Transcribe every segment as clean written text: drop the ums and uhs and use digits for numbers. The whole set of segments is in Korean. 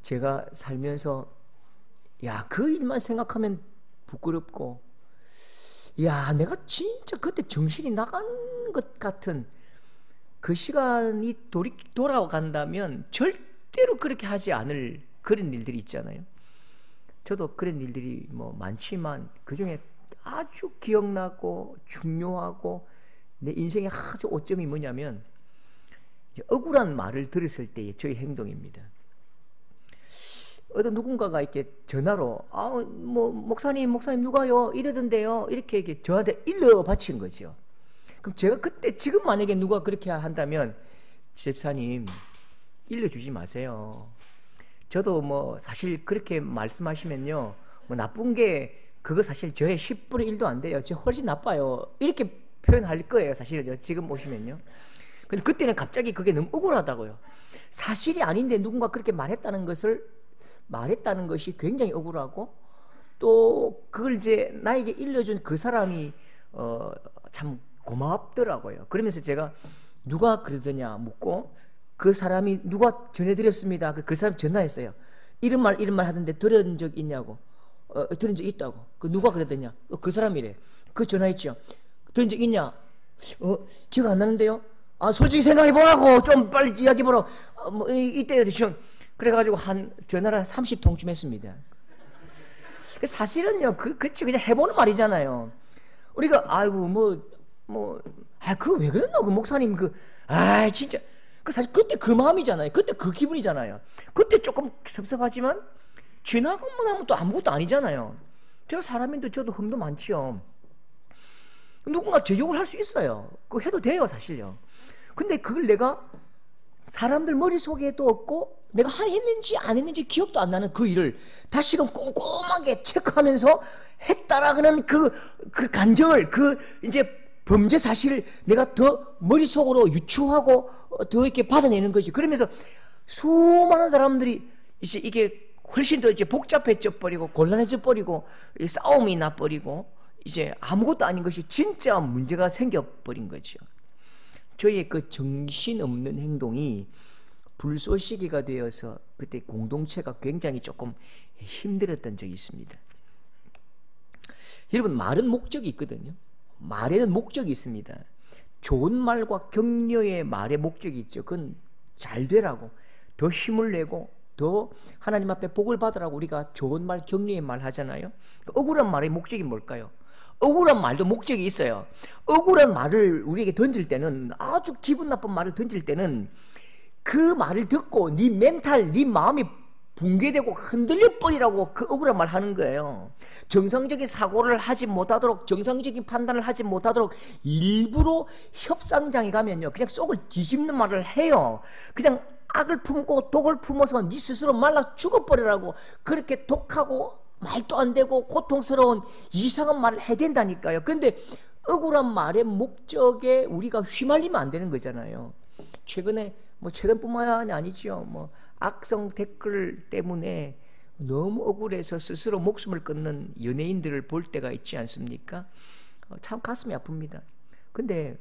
제가 살면서 그 일만 생각하면 부끄럽고, 내가 진짜 그때 정신이 나간 것 같은 그 시간이 돌아간다면 절대로 그렇게 하지 않을 그런 일들이 있잖아요. 저도 그런 일들이 뭐 많지만 그 중에 아주 기억나고 중요하고 내 인생의 아주 오점이 뭐냐면, 억울한 말을 들었을 때의 저의 행동입니다. 어떤 누군가가 이렇게 전화로 목사님 누가요? 이러던데요. 이렇게 저한테 일러 바친 거죠. 그럼 제가 그때 지금 만약에 누가 그렇게 한다면, 집사님 일러주지 마세요. 저도 뭐 사실 그렇게 말씀하시면요, 뭐 나쁜 게 그거 사실 저의 10분의 1도 안 돼요. 저 훨씬 나빠요. 이렇게 표현할 거예요. 사실은요. 지금 오시면요. 근데 그때는 갑자기 그게 너무 억울하다고요. 사실이 아닌데 누군가 그렇게 말했다는 것이 굉장히 억울하고, 또 그걸 이제 나에게 일러준 그 사람이 참 고맙더라고요. 그러면서 제가 누가 그러더냐 묻고, 그 사람이 누가 전해드렸습니다. 그 사람 전화했어요. 이런 말 하던데 들은 적 있냐고. 들은 적 있다고. 그 누가 그러더냐. 그 사람이래. 그 전화했죠. 들은 적 있냐. 기억 안 나는데요. 솔직히 생각해보라고. 좀 빨리 이야기해보라고. 이때요 대충. 그래가지고 전화를 30통쯤 했습니다. 사실은요, 그치, 그냥 해보는 말이잖아요. 우리가, 그거 왜 그랬노? 그 목사님, 진짜. 사실 그때 그 마음이잖아요. 그때 그 기분이잖아요. 그때 조금 섭섭하지만, 지나고 나면 또 아무것도 아니잖아요. 제가 사람인데 저도 흠도 많지요. 누군가 제 욕을 할 수 있어요. 그거 해도 돼요, 사실요. 근데 그걸 내가 사람들 머릿속에도 없고, 내가 했는지 안 했는지 기억도 안 나는 그 일을 다시금 꼼꼼하게 체크하면서 했다라는 그 감정을, 이제 범죄 사실을 내가 더 머릿속으로 유추하고 더 이렇게 받아내는 거지. 그러면서 수많은 사람들이 이제 이게 훨씬 더 이제 복잡해져 버리고 곤란해져 버리고 싸움이 나 버리고 이제 아무것도 아닌 것이 진짜 문제가 생겨 버린 거죠. 저의 그 정신없는 행동이 불쏘시개가 되어서 그때 공동체가 굉장히 조금 힘들었던 적이 있습니다. 여러분, 말은 목적이 있거든요. 말에는 목적이 있습니다. 좋은 말과 격려의 말에 목적이 있죠. 그건 잘 되라고, 더 힘을 내고 더 하나님 앞에 복을 받으라고 우리가 좋은 말, 격려의 말 하잖아요. 억울한 말의 목적이 뭘까요? 억울한 말도 목적이 있어요. 억울한 말을 우리에게 던질 때는, 아주 기분 나쁜 말을 던질 때는 그 말을 듣고 네 멘탈, 네 마음이 붕괴되고 흔들려 버리라고 그 억울한 말 하는 거예요. 정상적인 사고를 하지 못하도록, 정상적인 판단을 하지 못하도록 일부러 협상장에 가면요, 그냥 속을 뒤집는 말을 해요. 그냥 악을 품고 독을 품어서 네 스스로 말라 죽어버리라고, 그렇게 독하고 말도 안 되고 고통스러운 이상한 말을 해야 된다니까요. 그런데 억울한 말의 목적에 우리가 휘말리면 안 되는 거잖아요. 최근에 최근뿐만이 아니지요. 악성 댓글 때문에 너무 억울해서 스스로 목숨을 끊는 연예인들을 볼 때가 있지 않습니까? 참 가슴이 아픕니다. 근데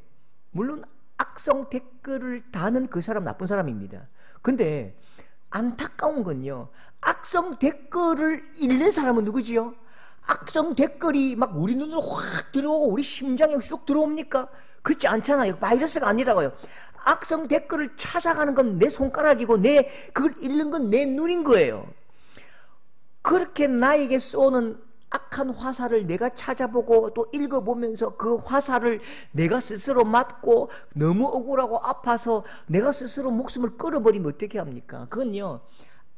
물론 악성 댓글을 다는 그 사람 나쁜 사람입니다. 근데 안타까운 건요, 악성 댓글을 읽는 사람은 누구지요? 악성 댓글이 막 우리 눈으로 확 들어오고 우리 심장에 쑥 들어옵니까? 그렇지 않잖아요. 바이러스가 아니라고요. 악성 댓글을 찾아가는 건 내 손가락이고 그걸 읽는 건 내 눈인 거예요. 그렇게 나에게 쏘는 악한 화살을 내가 찾아보고 또 읽어보면서 그 화살을 내가 스스로 맞고 너무 억울하고 아파서 내가 스스로 목숨을 끊어버리면 어떻게 합니까? 그건요,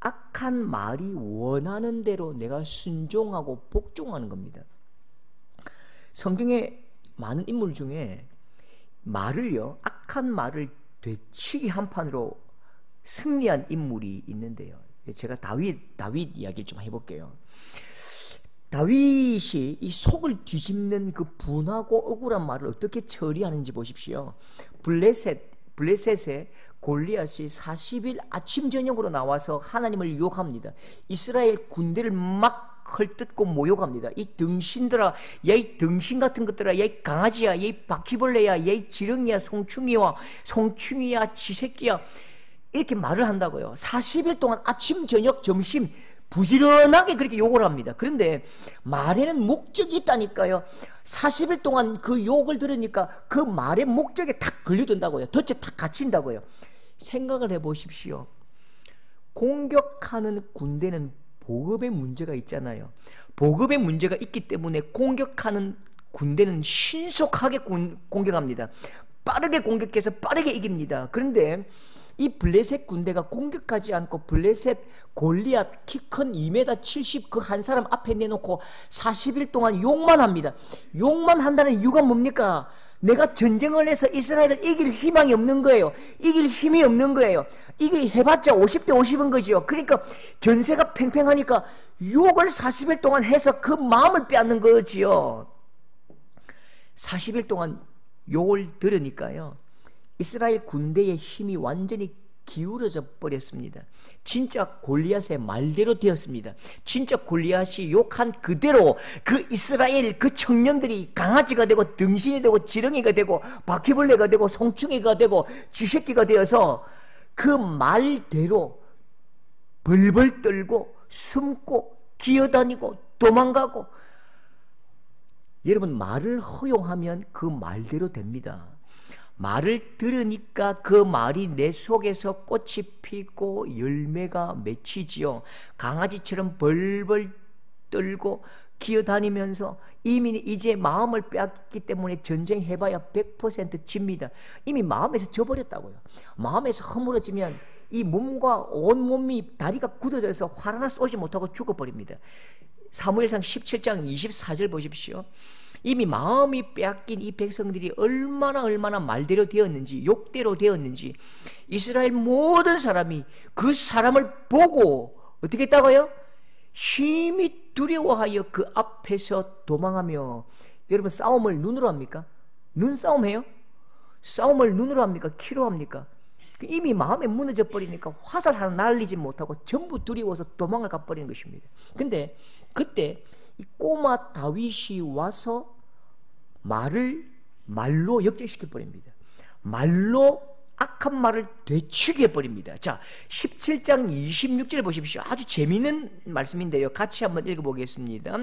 악한 말이 원하는 대로 내가 순종하고 복종하는 겁니다. 성경에 많은 인물 중에 악한 말을 되치기 한판으로 승리한 인물이 있는데요. 제가 다윗 이야기를 좀 해볼게요. 다윗이 이 속을 뒤집는 그 분하고 억울한 말을 어떻게 처리하는지 보십시오. 블레셋의 골리앗이 40일 아침 저녁으로 나와서 하나님을 유혹합니다. 이스라엘 군대를 막 헐뜯고 모욕합니다. 이 등신들아, 야 이 등신 같은 것들아, 야 이 강아지야, 야 이 바퀴벌레야, 야 이 지렁이야, 송충이야, 지새끼야. 이렇게 말을 한다고요. 40일 동안 아침, 저녁, 점심 부지런하게 그렇게 욕을 합니다. 그런데 말에는 목적이 있다니까요. 40일 동안 그 욕을 들으니까 그 말의 목적에 탁 걸려든다고요. 덫에 탁 갇힌다고요. 생각을 해보십시오. 공격하는 군대는 보급의 문제가 있잖아요. 보급의 문제가 있기 때문에 공격하는 군대는 신속하게 공격합니다. 빠르게 공격해서 빠르게 이깁니다. 그런데 이 블레셋 군대가 공격하지 않고 블레셋 골리앗 키 큰 2m 70 그 한 사람 앞에 내놓고 40일 동안 욕만 합니다. 욕만 한다는 이유가 뭡니까? 내가 전쟁을 해서 이스라엘을 이길 희망이 없는 거예요. 이길 힘이 없는 거예요. 이게 해봤자 50대 50인 거죠. 그러니까 전세가 팽팽하니까 욕을 40일 동안 해서 그 마음을 빼앗는 거지요. 40일 동안 욕을 들으니까요. 이스라엘 군대의 힘이 완전히 기울어져 버렸습니다. 진짜 골리앗의 말대로 되었습니다. 진짜 골리앗이 욕한 그대로 그 이스라엘 그 청년들이 강아지가 되고 등신이 되고 지렁이가 되고 바퀴벌레가 되고 송충이가 되고 쥐새끼가 되어서 그 말대로 벌벌 떨고 숨고 기어다니고 도망가고. 여러분, 말을 허용하면 그 말대로 됩니다. 말을 들으니까 그 말이 내 속에서 꽃이 피고 열매가 맺히지요. 강아지처럼 벌벌 떨고 기어다니면서 이미 이제 마음을 빼앗기 때문에 전쟁해봐야 100% 집니다. 이미 마음에서 져버렸다고요. 마음에서 허물어지면 이 몸과 온몸이 다리가 굳어져서 활 하나 쏘지 못하고 죽어버립니다. 사무엘상 17장 24절 보십시오. 이미 마음이 빼앗긴 이 백성들이 얼마나 말대로 되었는지, 욕대로 되었는지, 이스라엘 모든 사람이 그 사람을 보고 어떻게 했다고요? 심히 두려워하여 그 앞에서 도망하며. 여러분, 싸움을 눈으로 합니까? 눈싸움 해요? 싸움을 눈으로 합니까? 키로 합니까? 이미 마음에 무너져 버리니까 화살 하나 날리지 못하고 전부 두려워서 도망을 가버리는 것입니다. 근데 그때 이 꼬마 다윗이 와서 말로 역전시켜 버립니다. 말로 악한 말을 되치게 해버립니다. 자, 17장 26절 보십시오. 아주 재미있는 말씀인데요. 같이 한번 읽어보겠습니다.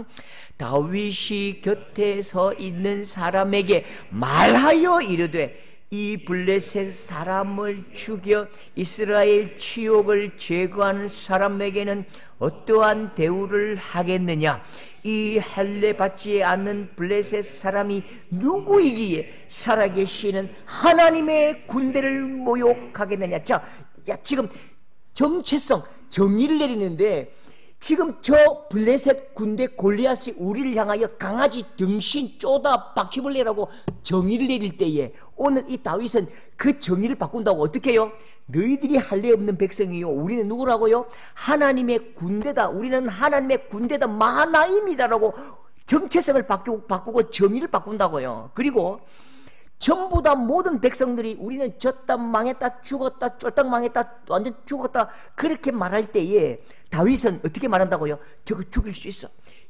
다윗이 곁에 서 있는 사람에게 말하여 이르되 이 블레셋 사람을 죽여 이스라엘 치욕을 제거하는 사람에게는 어떠한 대우를 하겠느냐? 이 할례 받지 않는 블레셋 사람이 누구이기에 살아계시는 하나님의 군대를 모욕하겠느냐? 자, 지금 정체성, 정의를 내리는데 지금 저 블레셋 군대 골리앗이 우리를 향하여 강아지, 등신, 쪼다, 바퀴벌레라고 정의를 내릴 때에 오늘 이 다윗은 그 정의를 바꾼다고 어떻게 해요? 너희들이 할례 없는 백성이요, 우리는 누구라고요? 하나님의 군대다. 우리는 하나님의 군대다. 마하나임이다라고 정체성을 바꾸고 정의를 바꾼다고요. 그리고 전부 다 모든 백성들이 우리는 졌다, 망했다, 죽었다, 쫄딱 망했다, 완전 죽었다 그렇게 말할 때에 다윗은 어떻게 말한다고요? 저거 죽일 수 있어.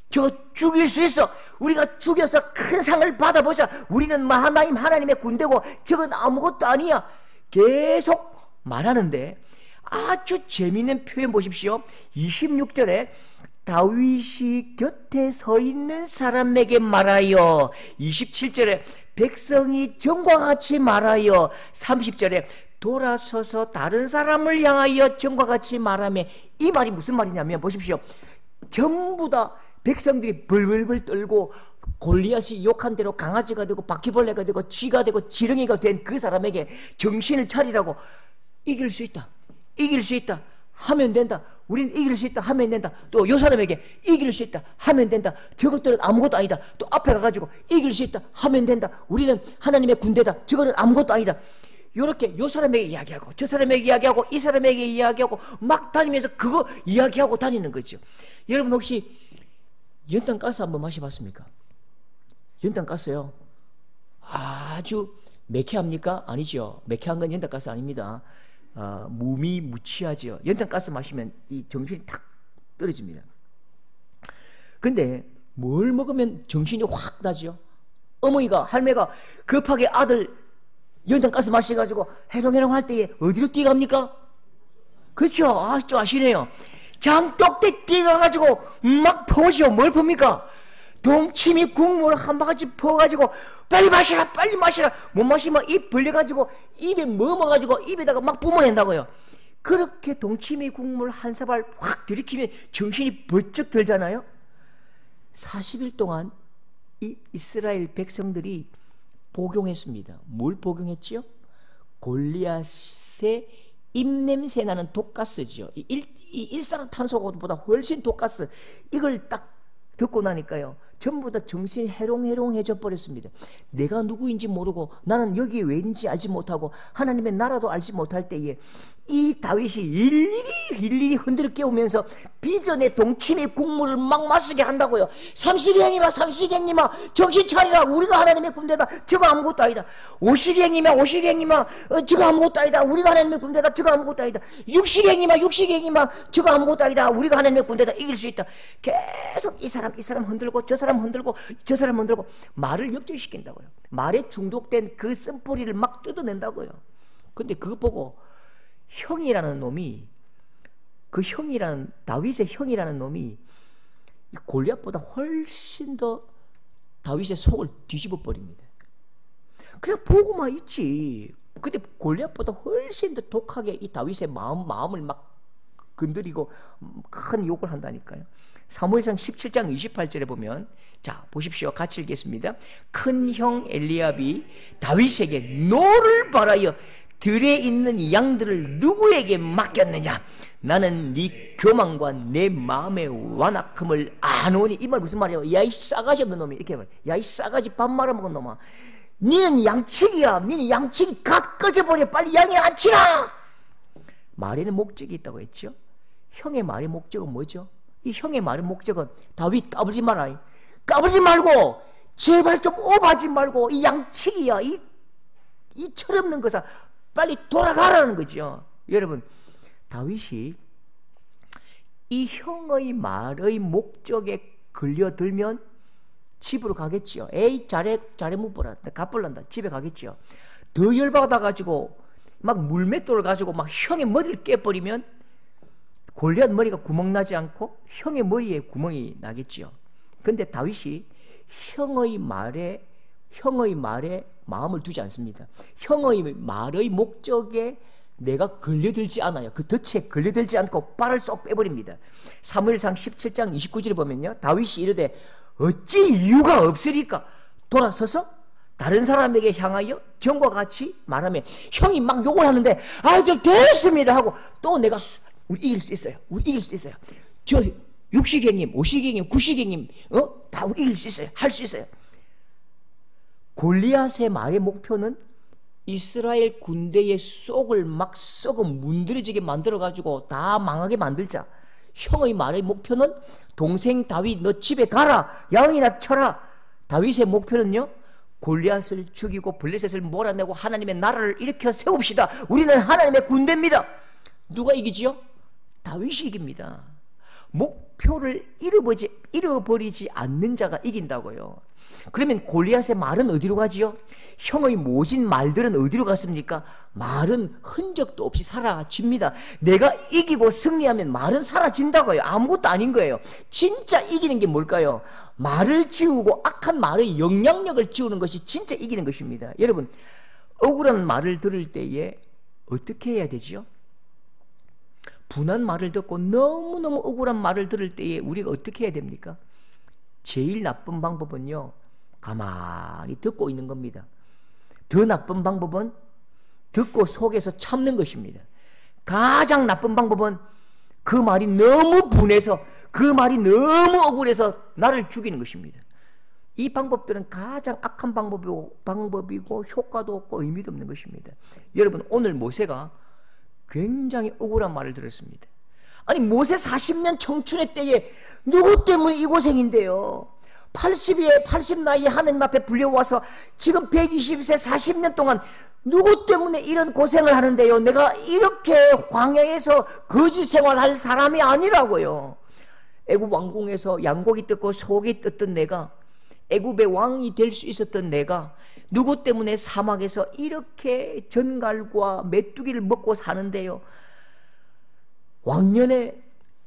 저거 죽일 수 있어. 우리가 죽여서 큰 상을 받아보자. 우리는 마하나임 하나님의 군대고 저건 아무것도 아니야. 계속 말하는데 아주 재미있는 표현 보십시오. 26절에 다윗이 곁에 서 있는 사람에게 말하여, 27절에 백성이 전과 같이 말하여, 30절에 돌아서서 다른 사람을 향하여 전과 같이 말하며. 이 말이 무슨 말이냐면 보십시오. 전부 다 백성들이 벌벌벌 떨고 골리앗이 욕한 대로 강아지가 되고 바퀴벌레가 되고 쥐가 되고 지렁이가 된 그 사람에게 정신을 차리라고, 이길 수 있다, 이길 수 있다 하면 된다. 우리는 이길 수 있다 하면 된다. 또 이 사람에게 이길 수 있다 하면 된다. 저것들은 아무것도 아니다. 또 앞에 가가지고 이길 수 있다 하면 된다. 우리는 하나님의 군대다. 저거는 아무것도 아니다. 이렇게 이 사람에게 이야기하고 저 사람에게 이야기하고 이 사람에게 이야기하고 막 다니면서 그거 이야기하고 다니는 거죠. 여러분 혹시 연탄가스 한번 마셔봤습니까? 연탄가스요, 아주 매캐합니까? 아니죠. 매캐한 건 연탄가스 아닙니다. 무미무치하죠. 연탄가스 마시면 이 정신이 탁 떨어집니다. 근데 뭘 먹으면 정신이 확 나죠? 어머니가, 할매가 급하게 아들 연탄가스 마셔가지고 해롱해롱 할 때에 어디로 뛰어갑니까? 그렇죠? 아, 또 아시네요. 장독대 뛰어가지고 막 퍼오죠. 뭘 풉니까? 동치미 국물 한 바가지 퍼가지고 빨리 마시라, 빨리 마시라. 못 마시면 입 벌려가지고 입에 머어가지고 입에다가 막 뿜어낸다고요. 그렇게 동치미 국물 한 사발 확 들이키면 정신이 번쩍 들잖아요. 40일 동안 이 이스라엘 백성들이 복용했습니다. 뭘 복용했지요? 골리앗의 입냄새 나는 독가스지요. 이 일산화탄소보다 훨씬 독가스. 이걸 딱 듣고 나니까요, 전부 다 정신이 해롱해롱해져 버렸습니다. 내가 누구인지 모르고 나는 여기에 왜 있는지 알지 못하고 하나님의 나라도 알지 못할 때에 이 다윗이 일일이 흔들어 깨우면서 비전의 동치미 국물을 막 마시게 한다고요. 삼시경이마 삼시경이마 정신 차리라. 우리가 하나님의 군대다. 저거 아무것도 아니다. 오시경이마 오시경이마 저거 아무것도 아니다. 우리가 하나님의 군대다. 저거 아무것도 아니다. 육시경이마 육시경이마 저거 아무것도 아니다. 우리가 하나님의 군대다. 이길 수 있다. 계속 이 사람 흔들고 저 사람 흔들고 저 사람 흔들고 말을 역전시킨다고요. 말에 중독된 그 쓴뿌리를 막 뜯어낸다고요. 근데 그거 보고 형이라는 놈이, 그 형이라는, 다윗의 형이라는 놈이 골리앗보다 훨씬 더 다윗의 속을 뒤집어 버립니다. 그냥 보고만 있지. 근데 골리앗보다 훨씬 더 독하게 이 다윗의 마음을 막 건드리고 큰 욕을 한다니까요. 사무엘상 17장 28절에 보면, 자 보십시오. 같이 읽겠습니다. 큰 형 엘리압이 다윗에게 노를 바라여 들에 있는 양들을 누구에게 맡겼느냐? 나는 네 교만과 내 마음의 완악함을 아노니. 이 말 무슨 말이에요? 야 이 싸가지 없는 놈이, 이렇게 말해. 야 이 싸가지 밥 말아먹은 놈아, 니는 양치기야. 니는 양치기 각 꺼져버려. 빨리 양이 안 치라. 말에는 목적이 있다고 했죠. 형의 말의 목적은 뭐죠? 이 형의 말의 목적은 다윗 까불지 마라. 까불지 말고 제발 좀 오버하지 말고 이 양치기야. 이 철없는 것아 빨리 돌아가라는 거죠. 여러분, 다윗이 이 형의 말의 목적에 걸려들면 집으로 가겠지요. 에이 잘해 못 보라. 갚을란다. 집에 가겠지요. 더 열받아가지고 막 물맷돌을 가지고 막 형의 머리를 깨버리면 골리앗 머리가 구멍 나지 않고 형의 머리에 구멍이 나겠지요. 근데 다윗이 형의 말에 마음을 두지 않습니다. 형의 말의 목적에 내가 걸려들지 않아요. 그 덫에 걸려들지 않고 발을 쏙 빼버립니다. 사무엘상 17장 29절에 보면요, 다윗이 이르되 어찌 이유가 없으리까? 돌아서서 다른 사람에게 향하여 전과 같이 말하면, 형이 막 욕을 하는데 아이들 됐습니다 하고 또 내가 우리 이길 수 있어요. 우리 이길 수 있어요. 저 육시경님, 오시경님, 구시경님 다 우리 이길 수 있어요. 할 수 있어요. 골리앗의 말의 목표는 이스라엘 군대의 속을 막 썩어 문드러지게 만들어가지고 다 망하게 만들자. 형의 말의 목표는 동생 다윗 너 집에 가라. 양이나 쳐라. 다윗의 목표는요, 골리앗을 죽이고 블레셋을 몰아내고 하나님의 나라를 일으켜 세웁시다. 우리는 하나님의 군대입니다. 누가 이기지요? 다윗이 이깁니다. 목표를 잃어버리지 않는 자가 이긴다고요. 그러면 골리앗의 말은 어디로 가지요? 형의 모진 말들은 어디로 갔습니까? 말은 흔적도 없이 사라집니다. 내가 이기고 승리하면 말은 사라진다고요. 아무것도 아닌 거예요. 진짜 이기는 게 뭘까요? 말을 지우고 악한 말의 영향력을 지우는 것이 진짜 이기는 것입니다. 여러분, 억울한 말을 들을 때에 어떻게 해야 되지요? 분한 말을 듣고 너무너무 억울한 말을 들을 때에 우리가 어떻게 해야 됩니까? 제일 나쁜 방법은요, 가만히 듣고 있는 겁니다. 더 나쁜 방법은 듣고 속에서 참는 것입니다. 가장 나쁜 방법은 그 말이 너무 분해서, 그 말이 너무 억울해서 나를 죽이는 것입니다. 이 방법들은 가장 악한 방법이고 효과도 없고 의미도 없는 것입니다. 여러분, 오늘 모세가 굉장히 억울한 말을 들었습니다. 아니, 모세 40년 청춘의 때에 누구 때문에 이 고생인데요? 80 나이에 하나님 앞에 불려와서 지금 120세 40년 동안 누구 때문에 이런 고생을 하는데요? 내가 이렇게 광야에서 거지 생활할 사람이 아니라고요. 애굽 왕궁에서 양고기 뜯고 소고기 뜯던 내가, 애굽의 왕이 될 수 있었던 내가 누구 때문에 사막에서 이렇게 전갈과 메뚜기를 먹고 사는데요? 왕년에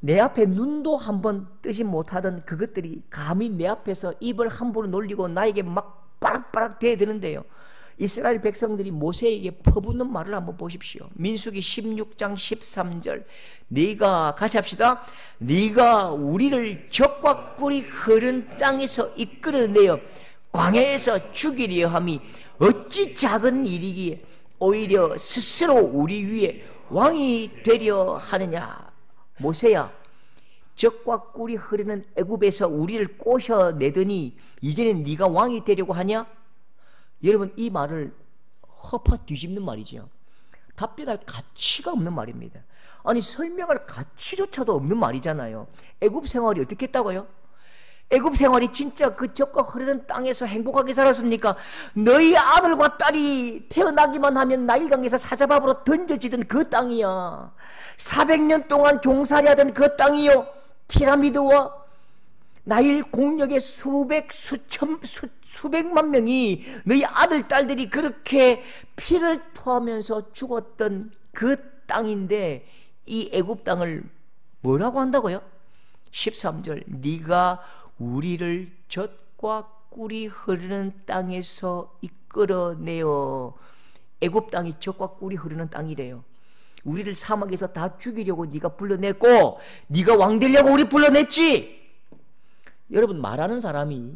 내 앞에 눈도 한번 뜨지 못하던 그것들이 감히 내 앞에서 입을 함부로 놀리고 나에게 막 빠락빠락 대드는데요. 이스라엘 백성들이 모세에게 퍼붓는 말을 한번 보십시오. 민수기 16장 13절. 네가 같이 합시다. 네가 우리를 적과 꿀이 흐른 땅에서 이끌어내어 광야에서 죽이려 함이 어찌 작은 일이기에 오히려 스스로 우리 위에 왕이 되려 하느냐. 모세야, 적과 꿀이 흐르는 애굽에서 우리를 꼬셔내더니 이제는 네가 왕이 되려고 하냐? 여러분, 이 말을 허파 뒤집는 말이죠. 답변할 가치가 없는 말입니다. 아니, 설명할 가치조차도 없는 말이잖아요. 애굽 생활이 어떻게 했다고요? 애굽 생활이 진짜 그 적과 흐르는 땅에서 행복하게 살았습니까? 너희 아들과 딸이 태어나기만 하면 나일강에서 사자밥으로 던져지던 그 땅이야. 400년 동안 종살이하던 그 땅이요. 피라미드와 나일 공력의 수백만 명이 너희 아들, 딸들이 그렇게 피를 토하면서 죽었던 그 땅인데 이 애굽 땅을 뭐라고 한다고요? 13절. 네가 우리를 젖과 꿀이 흐르는 땅에서 이끌어내어. 애굽 땅이 젖과 꿀이 흐르는 땅이래요. 우리를 사막에서 다 죽이려고 네가 불러냈고 네가 왕 되려고 우리 불러냈지. 여러분, 말하는 사람이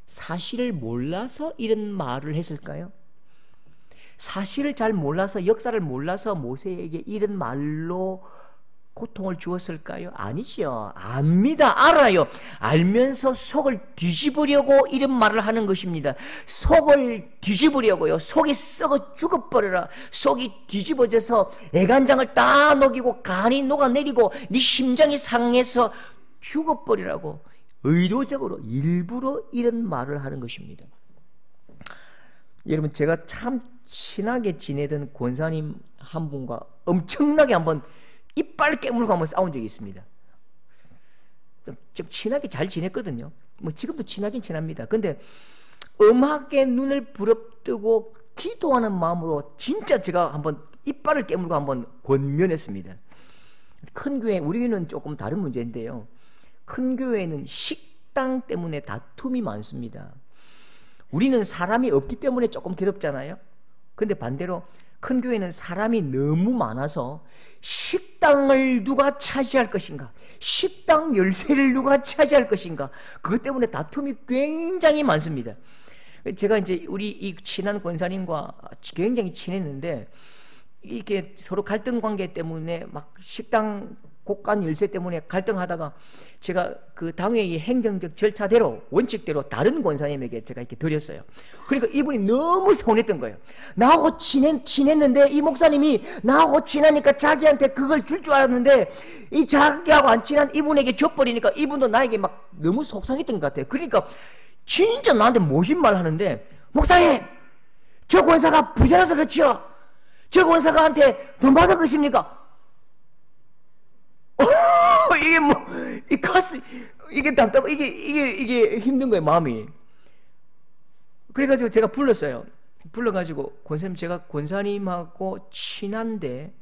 사실을 몰라서 이런 말을 했을까요? 사실을 잘 몰라서, 역사를 몰라서 모세에게 이런 말로 고통을 주었을까요? 아니죠. 압니다. 알아요. 알면서 속을 뒤집으려고 이런 말을 하는 것입니다. 속을 뒤집으려고요. 속이 썩어 죽어버려라. 속이 뒤집어져서 애간장을 다 녹이고 간이 녹아내리고 네 심장이 상해서 죽어버리라고 의도적으로 일부러 이런 말을 하는 것입니다. 여러분, 제가 참 친하게 지내던 권사님 한 분과 엄청나게 한번 이빨 깨물고 한번 싸운 적이 있습니다. 좀 친하게 잘 지냈거든요. 뭐 지금도 친하긴 친합니다. 근데 엄하게 눈을 부릅뜨고 기도하는 마음으로 진짜 제가 한번 이빨을 깨물고 한번 권면했습니다. 큰 교회, 우리는 조금 다른 문제인데요. 큰 교회는 식당 때문에 다툼이 많습니다. 우리는 사람이 없기 때문에 조금 괴롭잖아요. 근데 반대로 큰 교회는 사람이 너무 많아서 식당을 누가 차지할 것인가, 식당 열쇠를 누가 차지할 것인가, 그것 때문에 다툼이 굉장히 많습니다. 제가 이제 우리 이 친한 권사님과 굉장히 친했는데 이렇게 서로 갈등 관계 때문에 막 식당 곳간 열쇠 때문에 갈등하다가 제가 그 당회의 행정적 절차대로, 원칙대로 다른 권사님에게 제가 이렇게 드렸어요. 그러니까 이분이 너무 서운했던 거예요. 나하고 친했는데 이 목사님이 나하고 친하니까 자기한테 그걸 줄 줄 알았는데 이 자기하고 안 친한 이분에게 줘버리니까 이분도 나에게 막 너무 속상했던 것 같아요. 그러니까 진짜 나한테 모신말 하는데, 목사님, 저 권사가 부자라서 그렇지요? 저 권사가한테 돈 받은 것입니까? 이게 뭐, 이 가스, 이게 답답, 이게 힘든 거예요, 마음이. 그래가지고 제가 불렀어요. 불러가지고, 권사님, 제가 권사님하고 친한데,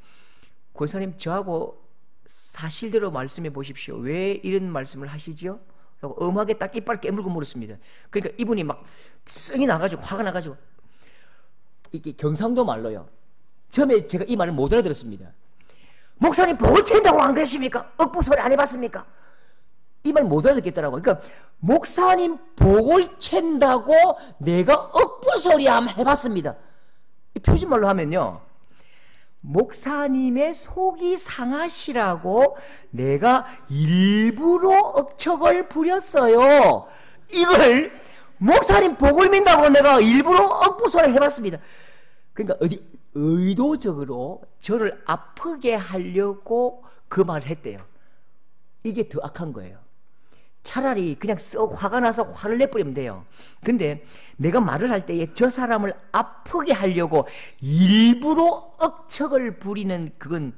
권사님, 저하고 사실대로 말씀해 보십시오. 왜 이런 말씀을 하시죠? 라고 엄하게 딱 이빨 깨물고 물었습니다. 그러니까 이분이 막 성이 나가지고, 화가 나가지고, 이게 경상도 말로요. 처음에 제가 이 말을 못 알아들었습니다. 목사님 복을 챈다고 안 그러십니까? 억부 소리 안 해봤습니까? 이 말 못 알아듣겠더라고요. 그러니까 목사님 복을 챈다고 내가 억부 소리 한번 해봤습니다. 이 표준말로 하면요, 목사님의 속이 상하시라고 내가 일부러 억척을 부렸어요. 이걸 목사님 복을 민다고 내가 일부러 억부 소리 해봤습니다. 그러니까 어디 의도적으로 저를 아프게 하려고 그 말을 했대요. 이게 더 악한 거예요. 차라리 그냥 썩 화가 나서 화를 내버리면 돼요. 근데 내가 말을 할 때에 저 사람을 아프게 하려고 일부러 억척을 부리는, 그건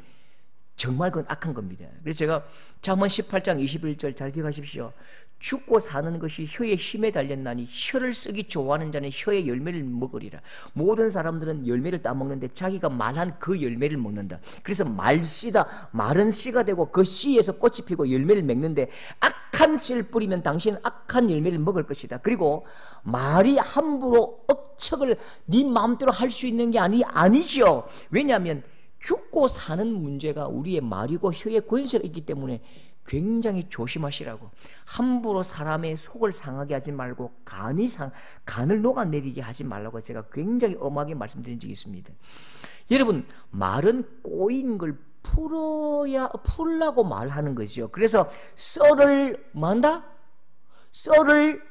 정말 그건 악한 겁니다. 그래서 제가 잠언 18장 21절 잘 기억하십시오. 죽고 사는 것이 혀의 힘에 달렸나니 혀를 쓰기 좋아하는 자는 혀의 열매를 먹으리라. 모든 사람들은 열매를 따먹는데 자기가 말한 그 열매를 먹는다. 그래서 말씨다. 말은 씨가 되고 그 씨에서 꽃이 피고 열매를 맺는데 악한 씨를 뿌리면 당신은 악한 열매를 먹을 것이다. 그리고 말이 함부로 억척을 네 마음대로 할 수 있는 게 아니죠. 왜냐하면 죽고 사는 문제가 우리의 말이고 혀의 권세가 있기 때문에 굉장히 조심하시라고. 함부로 사람의 속을 상하게 하지 말고 간을 녹아내리게 하지 말라고 제가 굉장히 엄하게 말씀드린 적이 있습니다. 여러분, 말은 꼬인 걸 풀라고 말하는 거죠. 그래서 썰을 만다? 썰을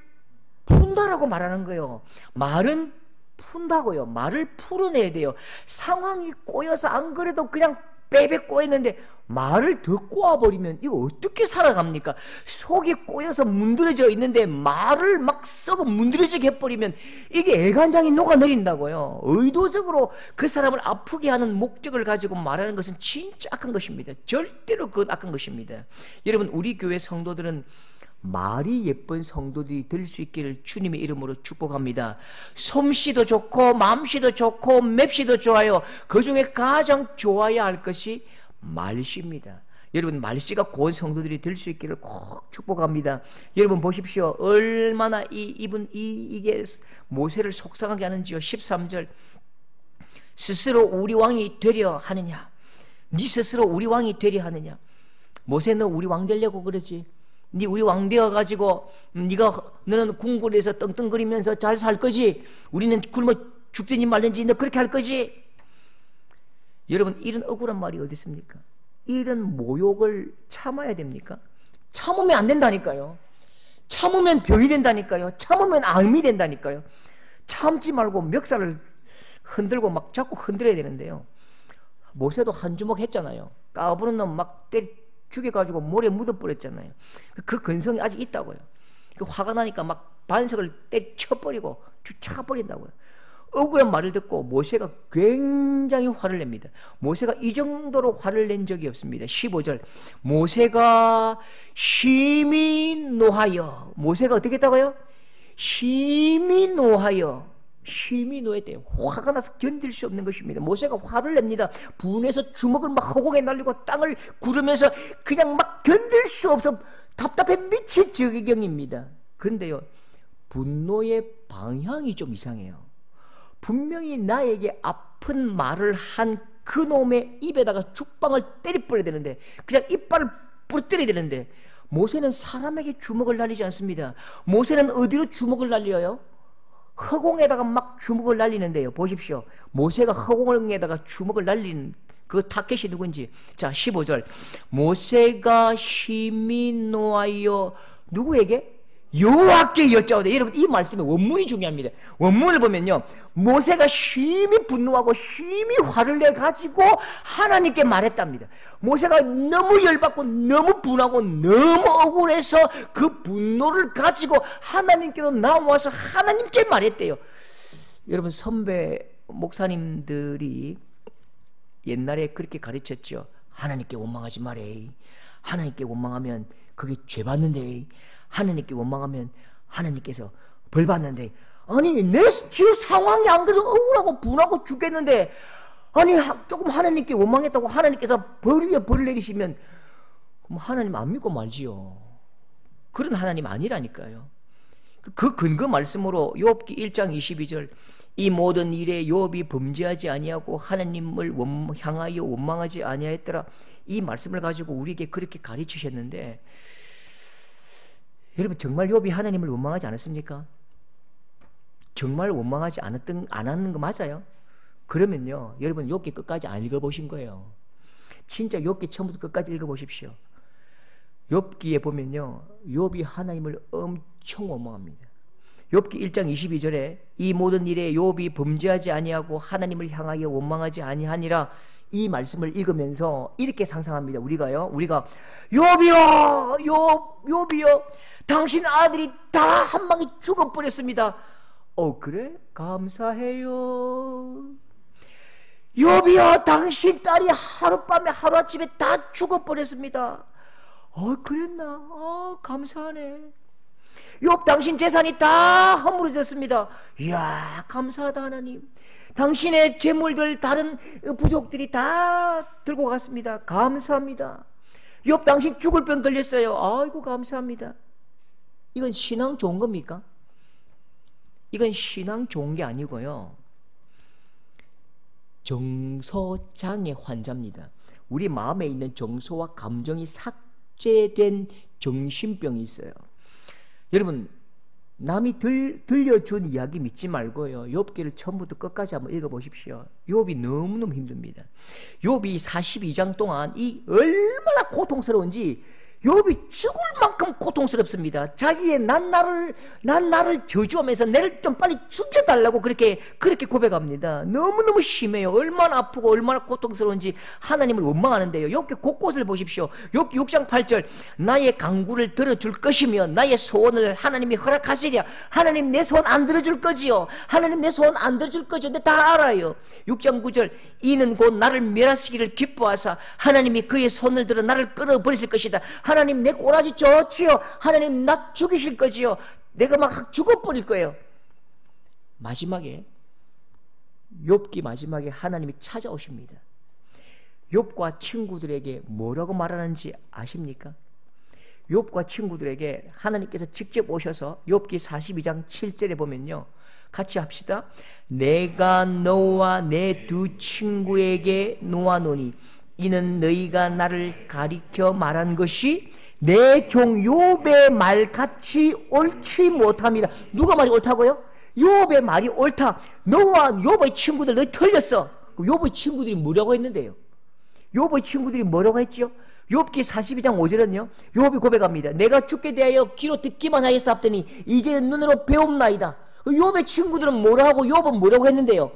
푼다라고 말하는 거예요. 말은 푼다고요. 말을 풀어내야 돼요. 상황이 꼬여서 안 그래도 그냥 빼빼 꼬였는데 말을 더 꼬아버리면 이거 어떻게 살아갑니까? 속이 꼬여서 문드러져 있는데 말을 막 썩어 문드러지게 해버리면 이게 애간장이 녹아내린다고요. 의도적으로 그 사람을 아프게 하는 목적을 가지고 말하는 것은 진짜 악한 것입니다. 절대로 그건 악한 것입니다. 여러분, 우리 교회 성도들은 말이 예쁜 성도들이 될 수 있기를 주님의 이름으로 축복합니다. 솜씨도 좋고 맘씨도 좋고 맵씨도 좋아요. 그 중에 가장 좋아야 할 것이 말씨입니다. 여러분, 말씨가 고운 성도들이 될 수 있기를 꼭 축복합니다. 여러분 보십시오. 얼마나 이게 모세를 속상하게 하는지요. 13절 스스로 우리 왕이 되려 하느냐? 네 스스로 우리 왕이 되려 하느냐? 모세, 너 우리 왕 되려고 그러지? 네 우리 왕 되어가지고 너는 궁궐에서 떵떵거리면서 잘 살 거지? 우리는 굶어 죽든지 말든지 너 그렇게 할 거지? 여러분, 이런 억울한 말이 어디 있습니까? 이런 모욕을 참아야 됩니까? 참으면 안 된다니까요. 참으면 병이 된다니까요. 참으면 암이 된다니까요. 참지 말고 멱살을 흔들고 막 자꾸 흔들어야 되는데요. 모세도 한 주먹 했잖아요. 까부는 놈 막 죽여가지고 모래 묻어버렸잖아요. 그 근성이 아직 있다고요. 그 화가 나니까 막 반석을 때려쳐버리고 주차버린다고요. 억울한 말을 듣고 모세가 굉장히 화를 냅니다. 모세가 이 정도로 화를 낸 적이 없습니다. 15절 모세가 심히 노하여. 모세가 어떻게 했다고요? 심히 노하여. 심히 노했대요. 화가 나서 견딜 수 없는 것입니다. 모세가 화를 냅니다. 분해서 주먹을 막 허공에 날리고 땅을 구르면서 그냥 막 견딜 수 없어 답답해 미칠 지경입니다. 그런데요, 분노의 방향이 좀 이상해요. 분명히 나에게 아픈 말을 한 그놈의 입에다가 죽방을 때려버려야 되는데, 그냥 이빨을 부러뜨려야 되는데, 모세는 사람에게 주먹을 날리지 않습니다. 모세는 어디로 주먹을 날려요? 허공에다가 막 주먹을 날리는데요. 보십시오. 모세가 허공에다가 주먹을 날린 그 타켓이 누군지. 자, 15절 모세가 심히 노하여 누구에게? 여호와께 여짜오되. 여러분, 이 말씀의 원문이 중요합니다. 원문을 보면요, 모세가 심히 분노하고 심히 화를 내가지고 하나님께 말했답니다. 모세가 너무 열받고 너무 분하고 너무 억울해서 그 분노를 가지고 하나님께로 나와서 하나님께 말했대요. 여러분, 선배 목사님들이 옛날에 그렇게 가르쳤죠. 하나님께 원망하지 말해. 하나님께 원망하면 그게 죄 받는데. 하나님께 원망하면 하나님께서 벌 받는데. 아니, 내 지금 상황이 안 그래도 억울하고 분하고 죽겠는데, 아니 조금 하나님께 원망했다고 하나님께서 벌을 내리시면 그럼 하나님 안 믿고 말지요. 그런 하나님 아니라니까요. 그 근거 말씀으로 욥기 1장 22절 이 모든 일에 욥이 범죄하지 아니하고 하나님을 향하여 원망하지 아니하였더라. 이 말씀을 가지고 우리에게 그렇게 가르치셨는데, 여러분, 정말 욥이 하나님을 원망하지 않았습니까? 정말 원망하지 않았는 거 맞아요? 그러면요, 여러분 욥기 끝까지 안 읽어보신 거예요. 진짜 욥기 처음부터 끝까지 읽어보십시오. 욥기에 보면요, 욥이 하나님을 엄청 원망합니다. 욥기 1장 22절에 이 모든 일에 욥이 범죄하지 아니하고 하나님을 향하여 원망하지 아니하니라. 이 말씀을 읽으면서 이렇게 상상합니다. 우리가 욥이여, 욥이여, 당신 아들이 다 한 방에 죽어버렸습니다. 그래? 감사해요. 욥이여, 당신 딸이 하룻밤에 하루아침에 다 죽어버렸습니다. 그랬나? 감사하네. 욥, 당신 재산이 다 허물어졌습니다. 이야, 감사하다 하나님. 당신의 재물들 다른 부족들이 다 들고 갔습니다. 감사합니다. 욥, 당신 죽을 병 걸렸어요. 아이고, 감사합니다. 이건 신앙 좋은 겁니까? 이건 신앙 좋은 게 아니고요, 정서장애 환자입니다. 우리 마음에 있는 정서와 감정이 삭제된 정신병이 있어요. 여러분, 남이 들려준 이야기 믿지 말고요, 욥기를 처음부터 끝까지 한번 읽어보십시오. 욥이 너무너무 힘듭니다. 욥이 42장 동안 이 얼마나 고통스러운지, 욥이 죽을 만큼 고통스럽습니다. 자기의 난 나를 저주하면서 나를 좀 빨리 죽여달라고 그렇게 고백합니다. 너무너무 심해요. 얼마나 아프고 얼마나 고통스러운지 하나님을 원망하는데요. 욥기 곳곳을 보십시오. 욥기 6장 8절, 나의 간구를 들어줄 것이며 나의 소원을 하나님이 허락하시랴. 하나님, 내 소원 안 들어줄 거지요. 하나님, 내 소원 안 들어줄 거죠. 근데 다 알아요. 6장 9절, 이는 곧 나를 멸하시기를 기뻐하사 하나님이 그의 손을 들어 나를 끌어버리실 것이다. 하나님, 내 꼬라지 좋지요. 하나님, 나 죽이실 거지요. 내가 막 죽어버릴 거예요. 마지막에, 욥기 마지막에 하나님이 찾아오십니다. 욥과 친구들에게 뭐라고 말하는지 아십니까? 욥과 친구들에게 하나님께서 직접 오셔서 욥기 42장 7절에 보면요, 같이 합시다. 내가 너와 내 두 친구에게 놓아노니 이는 너희가 나를 가리켜 말한 것이 내 종 욥의 말같이 옳지 못함이라. 누가 말이 옳다고요? 욥의 말이 옳다. 너와 욥의 친구들, 너희 틀렸어. 욥의 친구들이 뭐라고 했는데요? 욥의 친구들이 뭐라고 했지요? 욥기 42장 5절은요, 욥이 고백합니다. 내가 죽게 대하여 귀로 듣기만 하였사옵더니 이제는 눈으로 배움나이다. 욥의 친구들은 뭐라고 하고 욥은 뭐라고 했는데요?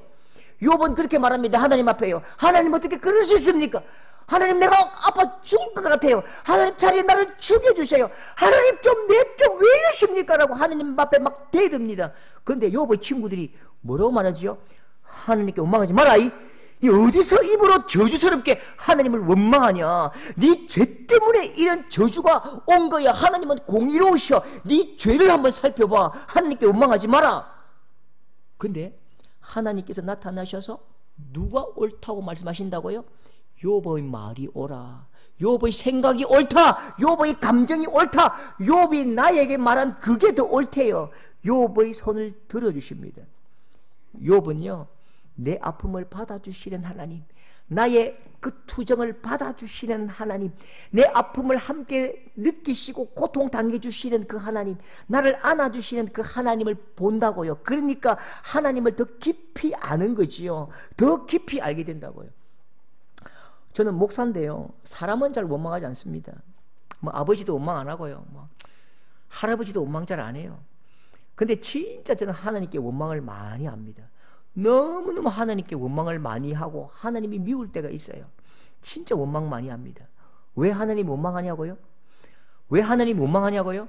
욥은 그렇게 말합니다. 하나님 앞에요. 하나님, 어떻게 그럴 수 있습니까? 하나님, 내가 아파 죽을 것 같아요. 하나님, 차라리 나를 죽여주세요. 하나님, 왜 이러십니까? 라고 하나님 앞에 막 대듭니다. 그런데 욥의 친구들이 뭐라고 말하지요? 하나님께 원망하지 마라. 이 어디서 입으로 저주스럽게 하나님을 원망하냐? 네 죄 때문에 이런 저주가 온 거야. 하나님은 공의로우셔. 네 죄를 한번 살펴봐. 하나님께 원망하지 마라. 근데 하나님께서 나타나셔서 누가 옳다고 말씀하신다고요? 욥의 말이 옳아. 욥의 생각이 옳다. 욥의 감정이 옳다. 욥이 나에게 말한 그게 더 옳대요. 욥의 손을 들어주십니다. 욥은요, 내 아픔을 받아주시는 하나님, 나의 그 투정을 받아주시는 하나님, 내 아픔을 함께 느끼시고 고통 당해주시는 그 하나님, 나를 안아주시는 그 하나님을 본다고요. 그러니까 하나님을 더 깊이 아는 거지요. 더 깊이 알게 된다고요. 저는 목사인데요, 사람은 잘 원망하지 않습니다. 뭐 아버지도 원망 안 하고요, 뭐 할아버지도 원망 잘 안 해요. 근데 진짜 저는 하나님께 원망을 많이 합니다. 너무너무 하나님께 원망을 많이 하고 하나님이 미울 때가 있어요. 진짜 원망 많이 합니다. 왜 하나님 원망하냐고요? 왜 하나님 원망하냐고요?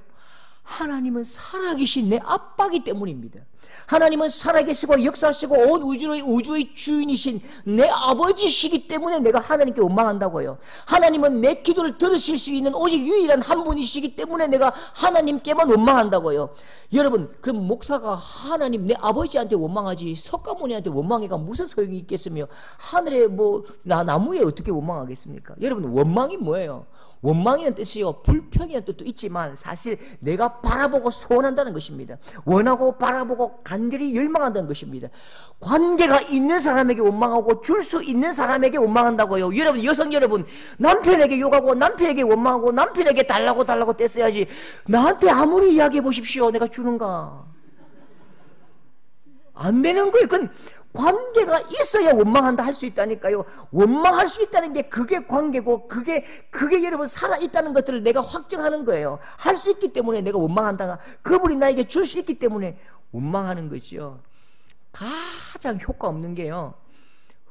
하나님은 살아계신 내 아빠이기 때문입니다. 하나님은 살아계시고 역사하시고 온 우주의 주인이신 내 아버지시기 때문에 내가 하나님께 원망한다고요. 하나님은 내 기도를 들으실 수 있는 오직 유일한 한 분이시기 때문에 내가 하나님께만 원망한다고요. 여러분, 그럼 목사가 하나님, 내 아버지한테 원망하지 석가모니한테 원망해가 무슨 소용이 있겠으며 하늘에 나무에 어떻게 원망하겠습니까? 여러분, 원망이 뭐예요? 원망이라는 뜻이요, 불평이라는 뜻도 있지만 사실 내가 바라보고 소원한다는 것입니다. 원하고 바라보고 간절히 열망한다는 것입니다. 관계가 있는 사람에게 원망하고 줄 수 있는 사람에게 원망한다고요. 여러분, 여성 여러분, 남편에게 욕하고 남편에게 원망하고 남편에게 달라고 떼써야지. 나한테 아무리 이야기해 보십시오. 내가 주는가? 안 되는 거예요. 그건 관계가 있어야 원망한다 할 수 있다니까요. 원망할 수 있다는 게 그게 관계고 그게 여러분 살아있다는 것들을 내가 확증하는 거예요. 할 수 있기 때문에 내가 원망한다가 그분이 나에게 줄 수 있기 때문에 원망하는 거죠. 가장 효과 없는 게요,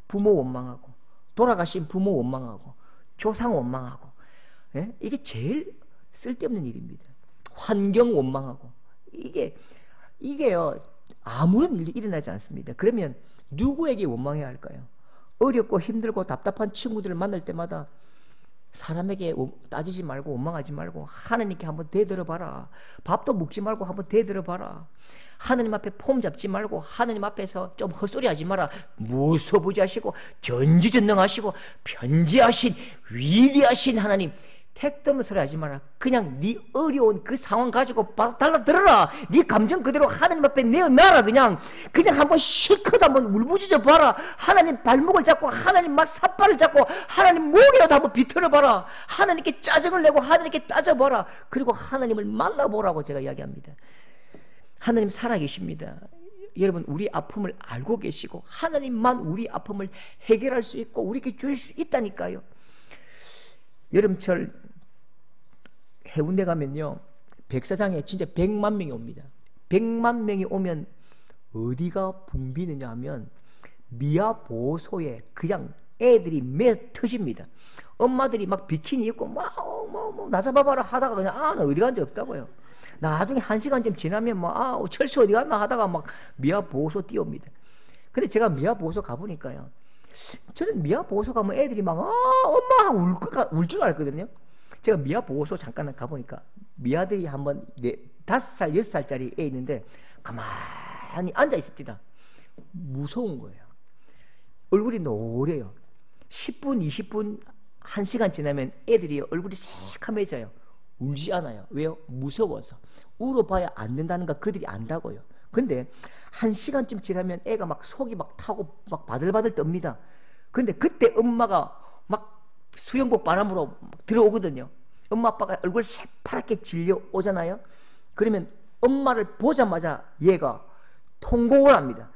부모 원망하고 돌아가신 부모 원망하고 조상 원망하고, 예? 이게 제일 쓸데없는 일입니다. 환경 원망하고 이게요 아무런 일이 일어나지 않습니다. 그러면 누구에게 원망해야 할까요? 어렵고 힘들고 답답한 친구들을 만날 때마다 사람에게 따지지 말고 원망하지 말고 하나님께 한번 대들어봐라. 밥도 먹지 말고 한번 대들어봐라. 하나님 앞에 폼 잡지 말고 하나님 앞에서 좀 헛소리하지 마라. 무소부지하시고 전지전능하시고 편지하신 위대하신 하나님, 택도 없는 소리 하지 마라. 그냥 네 어려운 그 상황 가지고 바로 달라들어라. 네 감정 그대로 하나님 앞에 내어놔라. 그냥 한번 실컷 한번 울부짖어 봐라. 하나님 발목을 잡고 하나님 막 삿발을 잡고 하나님 목이라도 한번 비틀어봐라. 하나님께 짜증을 내고 하나님께 따져봐라. 그리고 하나님을 만나보라고 제가 이야기합니다. 하나님 살아계십니다. 여러분, 우리 아픔을 알고 계시고 하나님만 우리 아픔을 해결할 수 있고 우리에게 줄 수 있다니까요. 여름철 해운대 가면요, 백사장에 진짜 100만 명이 옵니다. 100만 명이 오면 어디가 붐비느냐 하면 미아보호소에 그냥 애들이 매 터집니다. 엄마들이 막 비키니 입고 막 나 잡아봐라 하다가 그냥 나 어디 간 적 없다고요. 나중에 1시간쯤 지나면 철수 어디 갔나 하다가 막 미아보호소 뛰어옵니다. 근데 제가 미아보호소 가보니까요, 저는 미아보호소 가면 애들이 막 엄마 울 줄 알거든요. 제가 미아보호소 잠깐 가보니까 미아들이 한번 5살, 6살짜리 애 있는데 가만히 앉아 있습니다. 무서운 거예요. 얼굴이 노래요. 10분, 20분, 1시간 지나면 애들이 얼굴이 새카매져요. 울지 않아요. 왜요? 무서워서. 울어봐야 안 된다는 거 그들이 안다고요. 근데 1시간쯤 지나면 애가 막 속이 막 타고 막 바들바들 떱니다. 근데 그때 엄마가 막 수영복 바람으로 들어오거든요. 엄마 아빠가 얼굴 새파랗게 질려 오잖아요. 그러면 엄마를 보자마자 얘가 통곡을 합니다.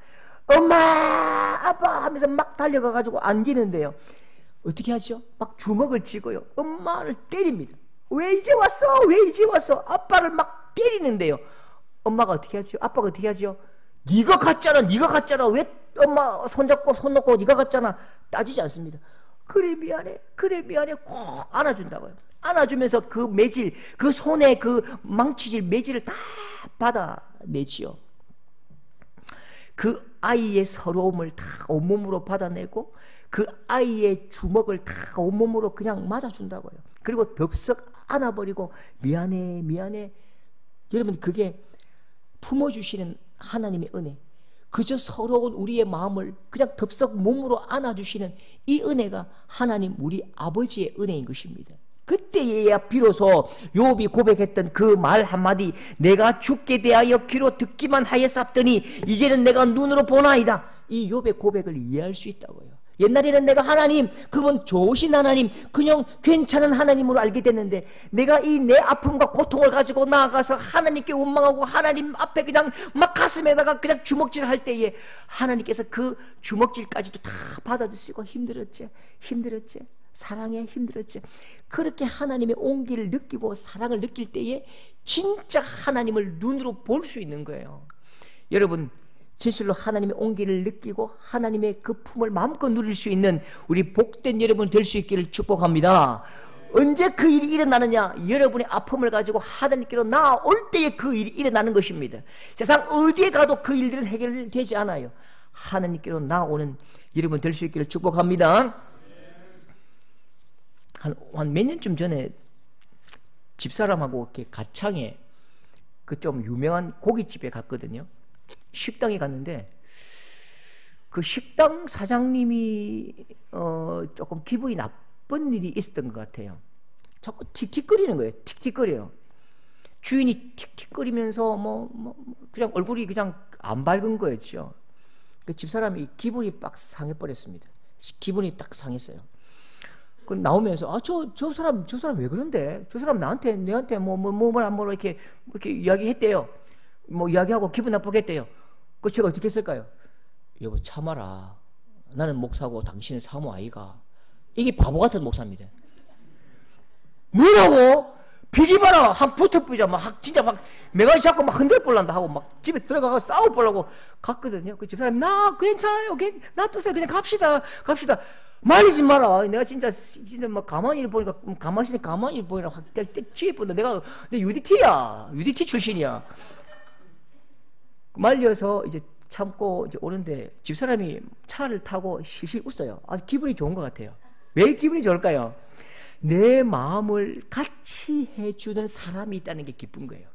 엄마 아빠 하면서 막 달려가가지고 안기는데요, 어떻게 하죠? 막 주먹을 쥐고요, 엄마를 때립니다. 왜 이제 왔어? 왜 이제 왔어? 아빠를 막 때리는데요, 엄마가 어떻게 하죠? 아빠가 어떻게 하죠? 네가 갔잖아, 네가 갔잖아. 왜 엄마 손잡고 손 놓고 네가 갔잖아. 따지지 않습니다. 그래 미안해, 그래 미안해 꼭 안아준다고요. 안아주면서 그 매질, 그 손에 그 망치질 매질을 다 받아내지요. 그 아이의 서러움을 다 온몸으로 받아내고 그 아이의 주먹을 다 온몸으로 그냥 맞아준다고요. 그리고 덥석 안아버리고 미안해 미안해. 여러분, 그게 품어주시는 하나님의 은혜, 그저 서러운 우리의 마음을 그냥 덥석 몸으로 안아주시는 이 은혜가 하나님 우리 아버지의 은혜인 것입니다. 그때에야 비로소 욥이 고백했던 그 말 한마디, 내가 죽게 대하여 귀로 듣기만 하였사더니 이제는 내가 눈으로 보나이다. 이 욥의 고백을 이해할 수 있다고요. 옛날에는 내가 하나님, 그분 좋으신 하나님, 그냥 괜찮은 하나님으로 알게 됐는데 내가 이 내 아픔과 고통을 가지고 나아가서 하나님께 원망하고 하나님 앞에 그냥 막 가슴에다가 그냥 주먹질 할 때에 하나님께서 그 주먹질까지도 다 받아주시고 힘들었지, 힘들었지, 사랑에 힘들었지. 그렇게 하나님의 온기를 느끼고 사랑을 느낄 때에 진짜 하나님을 눈으로 볼 수 있는 거예요. 여러분, 진실로 하나님의 온기를 느끼고 하나님의 그 품을 마음껏 누릴 수 있는 우리 복된 여러분 될 수 있기를 축복합니다. 언제 그 일이 일어나느냐? 여러분의 아픔을 가지고 하나님께로 나아올 때에 그 일이 일어나는 것입니다. 세상 어디에 가도 그 일들은 해결되지 않아요. 하나님께로 나아오는 여러분 될 수 있기를 축복합니다. 한 몇 년쯤 전에 집사람하고 이렇게 가창에 그 좀 유명한 고깃집에 갔거든요. 식당에 갔는데 그 식당 사장님이 조금 기분이 나쁜 일이 있었던 것 같아요. 자꾸 틱틱거리는 거예요. 틱틱거려요. 주인이 틱틱거리면서 그냥 얼굴이 그냥 안 밝은 거였죠. 그 집사람이 기분이 빡 상해버렸습니다. 기분이 딱 상했어요. 그 나오면서 저 사람 왜 그런데? 저 사람 내한테 이렇게 이야기했대요. 이야기하고 기분 나쁘게 했대요. 그 제가 어떻게 했을까요? 여보 참아라. 나는 목사고 당신은 사모 아이가. 이게 바보 같은 목사입니다. 뭐라고? 비리 봐라. 한 붙어보자. 진짜 매가지 잡고 흔들볼란다 하고 집에 들어가서 싸워보려고 갔거든요. 그 집사람이 나 괜찮아요. 놔두세요. 그냥 갑시다. 말리지 마라. 내가 진짜 가만히 보니까 가만히 보이라 확 취해 본다. 내가 UDT 출신이야. 말려서 이제 참고 이제 오는데 집사람이 차를 타고 실실 웃어요. 기분이 좋은 것 같아요. 왜 기분이 좋을까요? 내 마음을 같이 해주는 사람이 있다는 게 기쁜 거예요.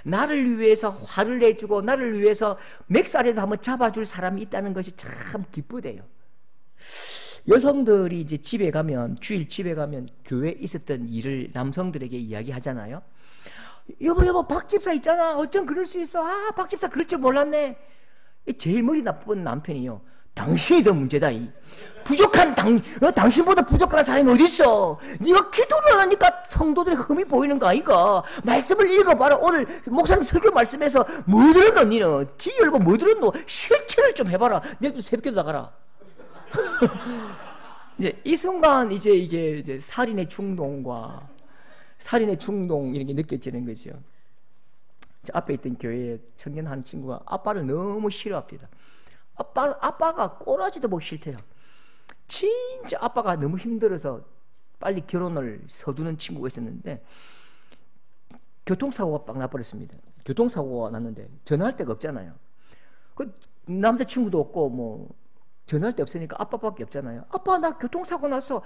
나를 위해서 화를 내주고 나를 위해서 맥살에도 한번 잡아줄 사람이 있다는 것이 참 기쁘대요. 여성들이 이제 집에 가면, 주일 집에 가면 교회에 있었던 일을 남성들에게 이야기하잖아요. 여보 박 집사 있잖아. 어쩜 그럴 수 있어. 박 집사 그럴 줄 몰랐네. 제일 머리 나쁜 남편이요. 당신이 더 문제다. 당신보다 부족한 사람이 어딨어. 네가 기도를 하니까 성도들의 흠이 보이는 거 아이가. 말씀을 읽어봐라. 오늘 목사님 설교 말씀에서 뭐 들었노 니는. 귀 열고 뭐 들었노. 실체를 좀 해봐라. 내일도 새벽기도 나가라. 이제 이 순간 이게 살인의 충동 이런 게 느껴지는 거죠. 앞에 있던 교회에 청년 한 친구가 아빠를 너무 싫어합니다. 아빠가 꼬라지도 보기 싫대요. 진짜 아빠가 너무 힘들어서 빨리 결혼을 서두는 친구가 있었는데 교통사고가 빡 나버렸습니다. 교통사고가 났는데 전화할 데가 없잖아요. 그 남자친구도 없고 뭐 전화할 데 없으니까 아빠밖에 없잖아요. 아빠 나 교통사고 났어.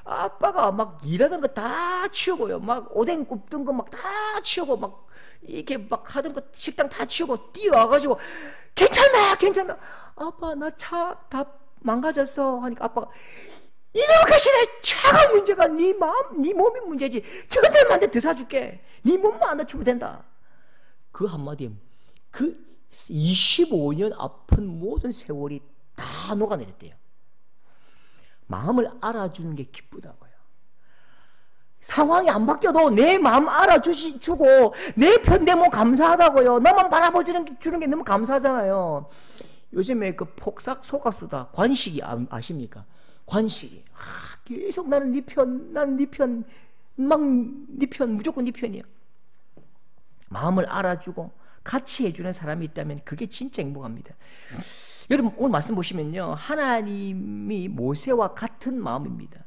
아빠가 막 일하던 거 다 치우고요. 막 오뎅 굽던 거 막 다 치우고 막 이렇게 막 하던 거 식당 다 치우고 뛰어와가지고 괜찮아. 아빠 나 차 다 망가졌어 하니까 아빠가 이놈의 내 차가 문제가 네 마음, 네 몸이 문제지. 저들만데 더 사줄게. 네 몸만 안 다치면 된다. 그 한마디에 그 25년 아픈 모든 세월이 다 녹아내렸대요. 마음을 알아주는 게 기쁘다고요. 상황이 안 바뀌어도 내 마음 알아주고 내 편 되면 감사하다고요. 나만 바라봐주는 게 너무 감사하잖아요. 요즘에 그 폭삭 속았수다 관식이 아십니까? 관식이 계속 나는 네 편, 막 네 편, 무조건 네 편이야. 마음을 알아주고 같이 해주는 사람이 있다면 그게 진짜 행복합니다. 여러분 오늘 말씀 보시면요, 하나님이 모세와 같은 마음입니다.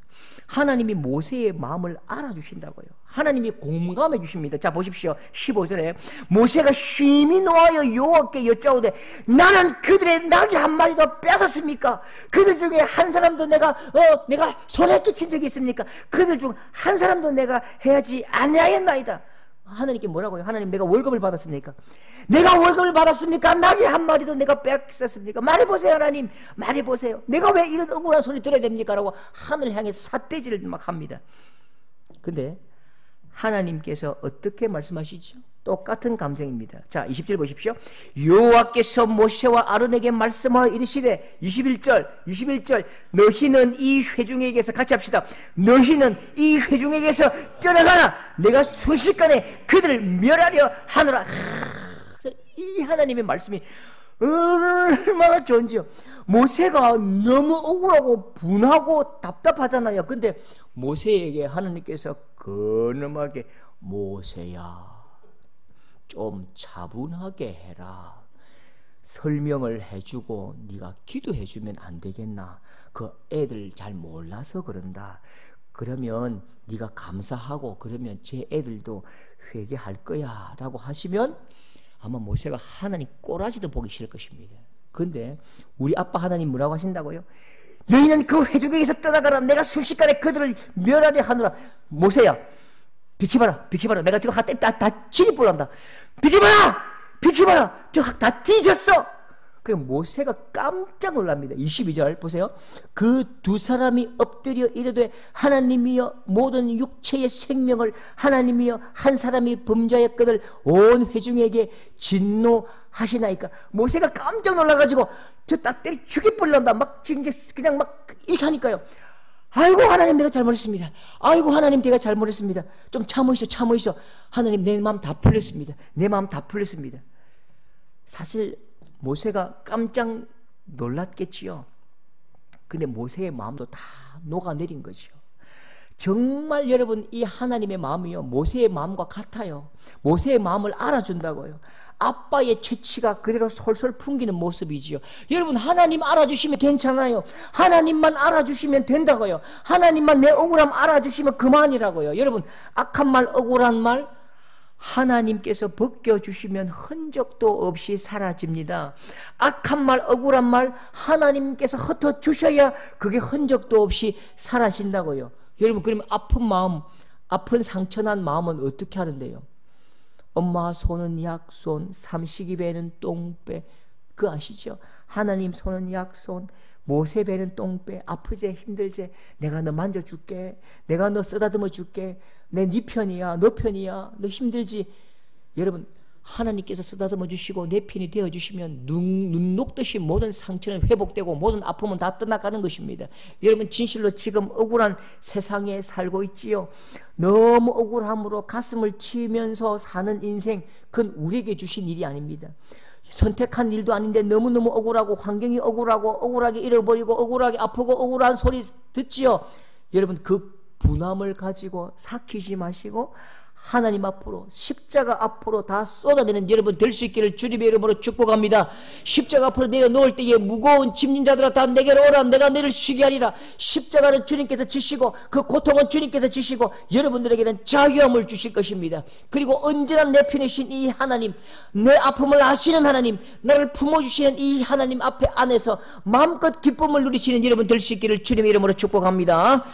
하나님이 모세의 마음을 알아주신다고요. 하나님이 공감해 주십니다. 자 보십시오. 15절에 모세가 심히 노하여 여호와께 여짜오되 나는 그들의 나귀 한 마리도 뺏었습니까? 그들 중에 한 사람도 내가 손에 끼친 적이 있습니까? 그들 중 한 사람도 내가 해야지 아니하였나이다. 하나님께 뭐라고요? 하나님 내가 월급을 받았습니까? 내가 월급을 받았습니까? 나귀 한 마리도 내가 뺏었습니까? 말해보세요 하나님, 말해보세요. 내가 왜 이런 억울한 소리 들어야 됩니까? 라고 하늘 향해 삿대질을 막 합니다. 근데 하나님께서 어떻게 말씀하시죠? 똑같은 감정입니다. 자 20절 보십시오. 여호와께서 모세와 아론에게 말씀하여 이르시되 21절 너희는 이 회중에게서 같이 합시다. 너희는 이 회중에게서 떠나가라. 내가 순식간에 그들을 멸하려 하노라. 이 하나님의 말씀이 얼마나 좋은지요. 모세가 너무 억울하고 분하고 답답하잖아요. 근데 모세에게 하나님께서 근엄하게 모세야 좀 차분하게 해라. 설명을 해주고 네가 기도해주면 안 되겠나? 그 애들 잘 몰라서 그런다. 그러면 네가 감사하고 그러면 제 애들도 회개할 거야 라고 하시면 아마 모세가 하나님 꼬라지도 보기 싫을 것입니다. 근데 우리 아빠 하나님 뭐라고 하신다고요? 너희는 그 회중에게서 떠나가라. 내가 순식간에 그들을 멸하려 하노라. 모세야 비켜봐라. 내가 지금 다 진입불난다. 비켜봐라. 저 다 뒤졌어. 그 모세가 깜짝 놀랍니다. 22절 보세요. 그 두 사람이 엎드려 이르되 하나님이여 모든 육체의 생명을 하나님이여 한 사람이 범죄하였거늘 온 회중에게 진노하시나이까. 모세가 깜짝 놀라가지고 저 딱 때리 죽여버린다. 막 지금 그냥 막 이렇게 하니까요. 아이고 하나님 내가 잘못했습니다. 아이고 하나님 내가 잘못했습니다. 좀 참으시오. 하나님 내 마음 다 풀렸습니다. 사실 모세가 깜짝 놀랐겠지요. 근데 모세의 마음도 다 녹아내린 거죠. 정말 여러분 이 하나님의 마음이요 모세의 마음과 같아요. 모세의 마음을 알아준다고요. 아빠의 채취가 그대로 솔솔 풍기는 모습이지요. 여러분 하나님 알아주시면 괜찮아요. 하나님만 알아주시면 된다고요. 하나님만 내 억울함 알아주시면 그만이라고요. 여러분 악한 말, 억울한 말 하나님께서 벗겨주시면 흔적도 없이 사라집니다. 악한 말, 억울한 말 하나님께서 흩어주셔야 그게 흔적도 없이 사라진다고요. 여러분, 그러면 아픈 마음, 아픈 상처난 마음은 어떻게 하는데요? 엄마 손은 약손, 삼식이 배는 똥배. 그거 아시죠? 하나님 손은 약손, 모세 배는 똥배. 아프제, 힘들제, 내가 너 만져줄게, 내가 너 쓰다듬어 줄게, 내 네 편이야, 너 편이야, 너 힘들지. 여러분, 하나님께서 쓰다듬어 주시고 내 편이 되어 주시면 눈 녹듯이 모든 상처는 회복되고 모든 아픔은 다 떠나가는 것입니다. 여러분, 진실로 지금 억울한 세상에 살고 있지요. 너무 억울함으로 가슴을 치면서 사는 인생, 그건 우리에게 주신 일이 아닙니다. 선택한 일도 아닌데 너무너무 억울하고, 환경이 억울하고, 억울하게 잃어버리고, 억울하게 아프고, 억울한 소리 듣지요. 여러분, 그 분함을 가지고 삭히지 마시고 하나님 앞으로, 십자가 앞으로 다 쏟아내는 여러분 될 수 있기를 주님의 이름으로 축복합니다. 십자가 앞으로 내려놓을 때에 무거운 짐진 자들아 다 내게로 오라, 내가 너를 쉬게 하리라. 십자가는 주님께서 지시고 그 고통은 주님께서 지시고 여러분들에게는 자유함을 주실 것입니다. 그리고 언제나 내 편이신 이 하나님, 내 아픔을 아시는 하나님, 나를 품어주시는 이 하나님 앞에 안에서 마음껏 기쁨을 누리시는 여러분 될 수 있기를 주님의 이름으로 축복합니다.